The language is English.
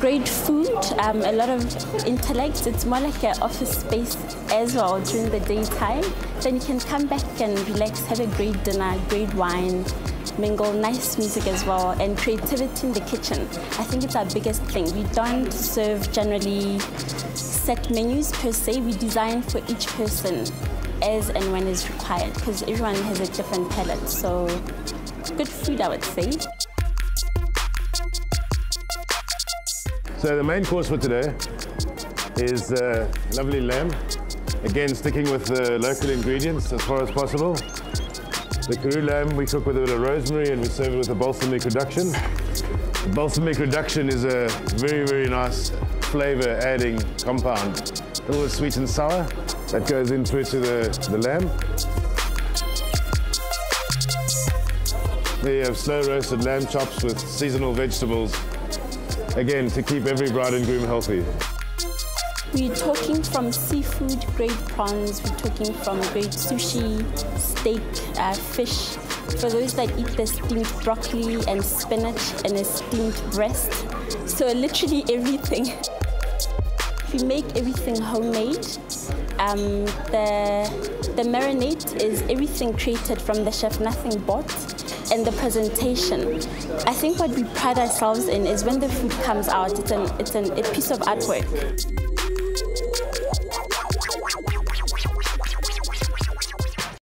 great food, a lot of intellect. It's more like an office space as well during the daytime. Then you can come back and relax, have a great dinner, great wine, mingle, nice music as well, and creativity in the kitchen. I think it's our biggest thing. We don't serve generally set menus per se. We design for each person as and when is required, because everyone has a different palate. So good food, I would say. So the main course for today is lovely lamb. Again, sticking with the local ingredients as far as possible. The Karoo lamb we cook with a bit of rosemary and we serve it with a balsamic reduction. The balsamic reduction is a very, very nice flavor adding compound. A little bit sweet and sour that goes in through to the lamb. There you have slow roasted lamb chops with seasonal vegetables. Again, to keep every bride and groom healthy. We're talking from seafood, great prawns, we're talking from great sushi, steak, fish. For those that eat the steamed broccoli and spinach and a steamed breast. So literally everything. We make everything homemade. The marinade is everything created from the chef, nothing bought. And the presentation. I think what we pride ourselves in is when the food comes out, it's a piece of artwork.